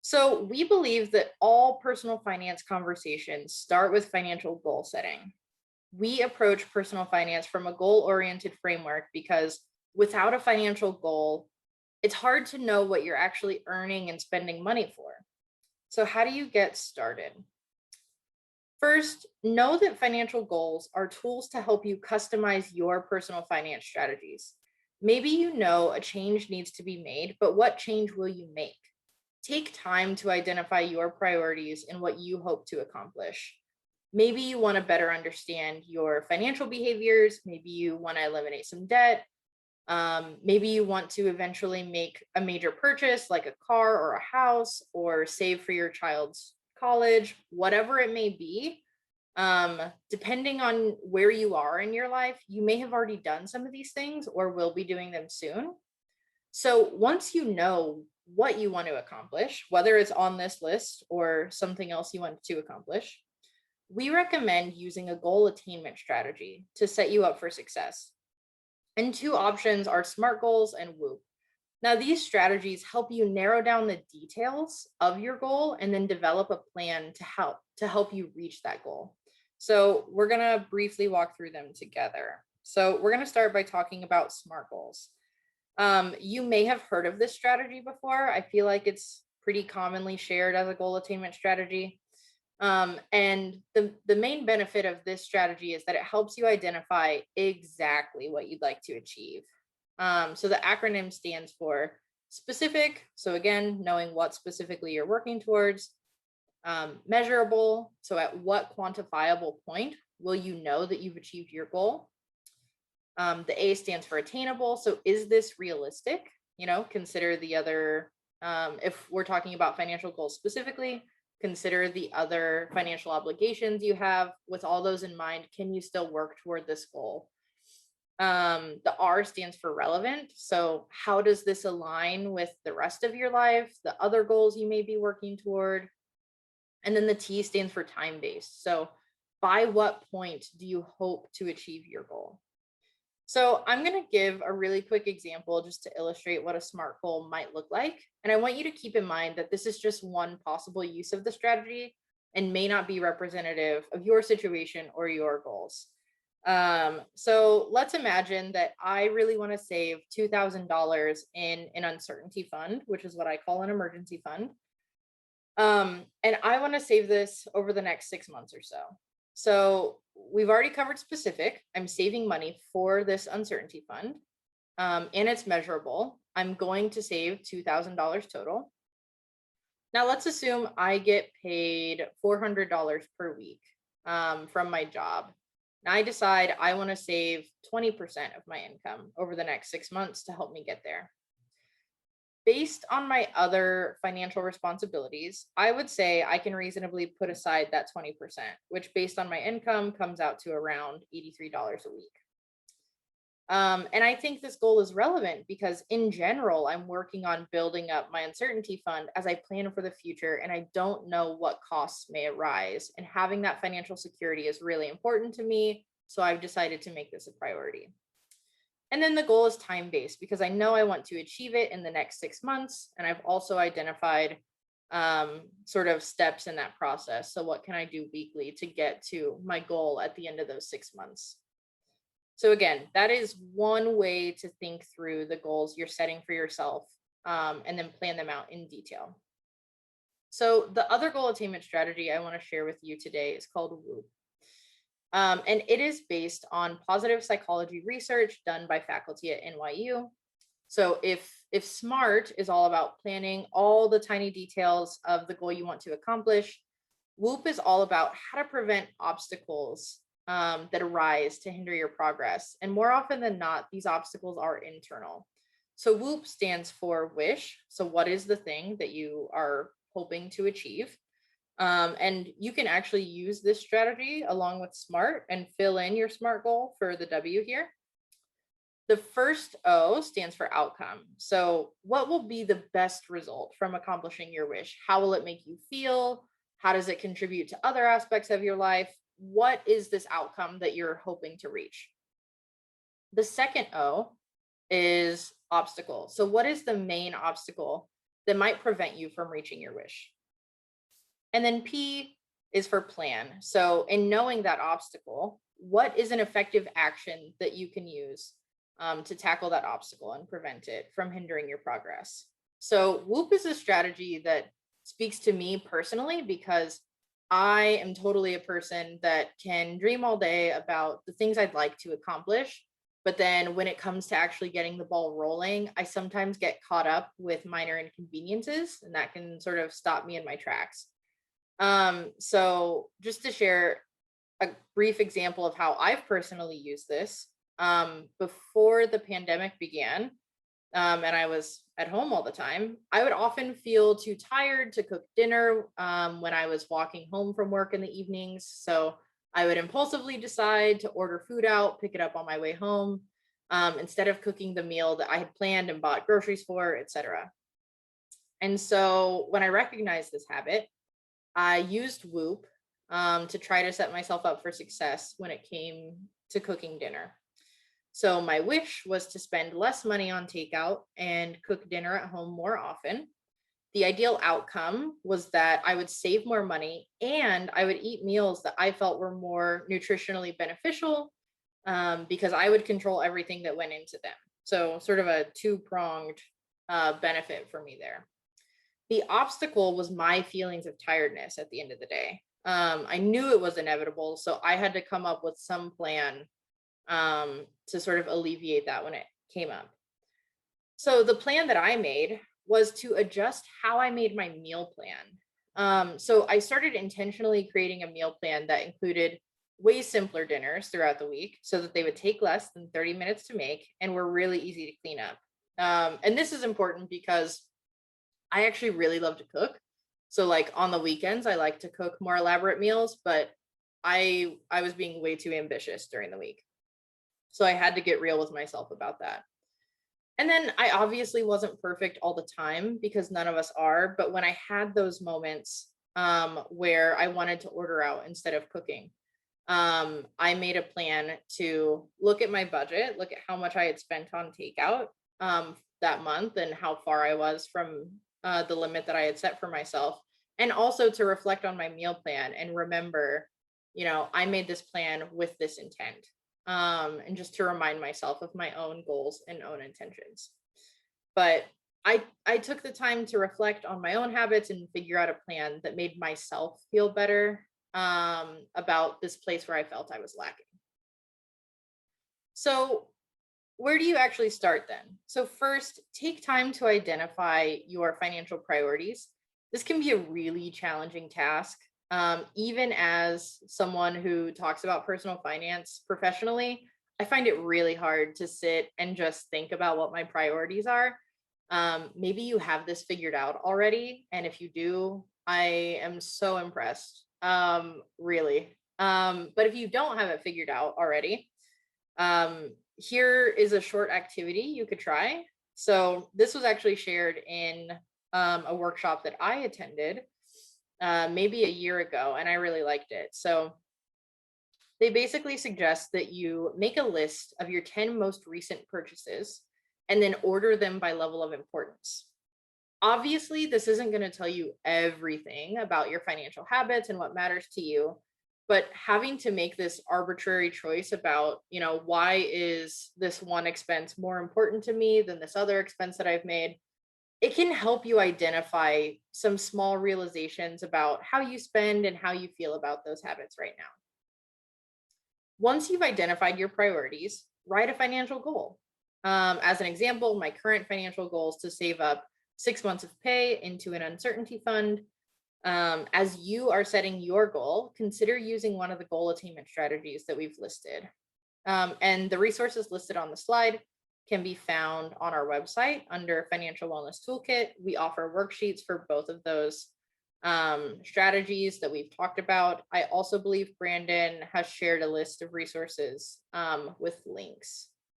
So, we believe that all personal finance conversations start with financial goal setting. We approach personal finance from a goal oriented framework because without a financial goal, it's hard to know what you're actually earning and spending money for. So, how do you get started? First, know that financial goals are tools to help you customize your personal finance strategies. Maybe you know a change needs to be made, but what change will you make? Take time to identify your priorities and what you hope to accomplish. Maybe you want to better understand your financial behaviors. Maybe you want to eliminate some debt. Maybe you want to eventually make a major purchase like a car or a house or save for your child's college, whatever it may be. Depending on where you are in your life, you may have already done some of these things or will be doing them soon. So once you know what you want to accomplish, whether it's on this list or something else you want to accomplish, we recommend using a goal attainment strategy to set you up for success. And two options are SMART goals and WHOOP. Now, these strategies help you narrow down the details of your goal and then develop a plan to help you reach that goal. So, we're going to briefly walk through them together. So, we're going to start by talking about SMART goals. You may have heard of this strategy before. I feel like it's pretty commonly shared as a goal attainment strategy. And the main benefit of this strategy is that it helps you identify exactly what you'd like to achieve. So the acronym stands for specific. So again, knowing what specifically you're working towards. Measurable. So at what quantifiable point will you know that you've achieved your goal? The A stands for attainable. So is this realistic? Consider the other, if we're talking about financial goals specifically, consider the other financial obligations you have. With all those in mind, can you still work toward this goal? The R stands for relevant. So how does this align with the rest of your life, the other goals you may be working toward? And then the T stands for time-based. So by what point do you hope to achieve your goal? So I'm going to give a really quick example just to illustrate what a SMART goal might look like. And I want you to keep in mind that this is just one possible use of the strategy and may not be representative of your situation or your goals. So let's imagine that I really want to save $2,000 in an uncertainty fund, which is what I call an emergency fund. And I want to save this over the next 6 months or so. So we've already covered specific. I'm saving money for this uncertainty fund, and it's measurable. I'm going to save $2,000 total. Now let's assume I get paid $400 per week from my job. Now I decide I want to save 20% of my income over the next 6 months to help me get there. Based on my other financial responsibilities, I would say I can reasonably put aside that 20%, which based on my income comes out to around $83 a week. And I think this goal is relevant because in general, I'm working on building up my uncertainty fund as I plan for the future and I don't know what costs may arise. And having that financial security is really important to me. So I've decided to make this a priority. And then the goal is time-based because I know I want to achieve it in the next 6 months. And I've also identified sort of steps in that process. So what can I do weekly to get to my goal at the end of those 6 months? So again, that is one way to think through the goals you're setting for yourself and then plan them out in detail. So the other goal attainment strategy I want to share with you today is called WHOOP. And it is based on positive psychology research done by faculty at NYU. So if SMART is all about planning all the tiny details of the goal you want to accomplish, WHOOP is all about how to prevent obstacles that arise to hinder your progress. And more often than not, these obstacles are internal. So WHOOP stands for wish. So what is the thing that you are hoping to achieve? And you can actually use this strategy along with SMART and fill in your SMART goal for the W here. The first O stands for outcome. So what will be the best result from accomplishing your wish? How will it make you feel? How does it contribute to other aspects of your life? What is this outcome that you're hoping to reach? The second O is obstacle. So what is the main obstacle that might prevent you from reaching your wish. And then P is for plan. So, in knowing that obstacle, what is an effective action that you can use to tackle that obstacle and prevent it from hindering your progress? So, Whoop is a strategy that speaks to me personally because I am totally a person that can dream all day about the things I'd like to accomplish. But then when it comes to actually getting the ball rolling, I sometimes get caught up with minor inconveniences, and that can sort of stop me in my tracks. So just to share a brief example of how I've personally used this, before the pandemic began, and I was at home all the time, I would often feel too tired to cook dinner when I was walking home from work in the evenings. So I would impulsively decide to order food out, pick it up on my way home, instead of cooking the meal that I had planned and bought groceries for, etc. And so when I recognized this habit, I used Whoop to try to set myself up for success when it came to cooking dinner. So my wish was to spend less money on takeout and cook dinner at home more often. The ideal outcome was that I would save more money and I would eat meals that I felt were more nutritionally beneficial because I would control everything that went into them. So, sort of a two-pronged benefit for me there. The obstacle was my feelings of tiredness at the end of the day. I knew it was inevitable, so I had to come up with some plan to sort of alleviate that when it came up. So the plan that I made was to adjust how I made my meal plan. So I started intentionally creating a meal plan that included way simpler dinners throughout the week so that they would take less than 30 minutes to make and were really easy to clean up. And this is important because I actually really love to cook. So like on the weekends, I like to cook more elaborate meals, but I was being way too ambitious during the week. So I had to get real with myself about that. And then I obviously wasn't perfect all the time because none of us are. But when I had those moments where I wanted to order out instead of cooking, I made a plan to look at my budget, look at how much I had spent on takeout that month and how far I was from the limit that I had set for myself. And also to reflect on my meal plan and remember, I made this plan with this intent, and just to remind myself of my own goals and own intentions. But I took the time to reflect on my own habits and figure out a plan that made myself feel better about this place where I felt I was lacking. So where do you actually start then? So first, take time to identify your financial priorities. This can be a really challenging task. Even as someone who talks about personal finance professionally, I find it really hard to sit and just think about what my priorities are. Maybe you have this figured out already. And if you do, I am so impressed. Really. But if you don't have it figured out already, here is a short activity you could try. So this was actually shared in a workshop that I attended maybe a year ago, and I really liked it. So they basically suggest that you make a list of your 10 most recent purchases and then order them by level of importance. Obviously, this isn't going to tell you everything about your financial habits and what matters to you, but having to make this arbitrary choice about, why is this one expense more important to me than this other expense that I've made, it can help you identify some small realizations about how you spend and how you feel about those habits right now. Once you've identified your priorities, write a financial goal. As an example, my current financial goal is to save up 6 months of pay into an uncertainty fund. As you are setting your goal, consider using one of the goal attainment strategies that we've listed. And the resources listed on the slide can be found on our website under Financial Wellness Toolkit. We offer worksheets for both of those strategies that we've talked about. I also believe Brandon has shared a list of resources with links.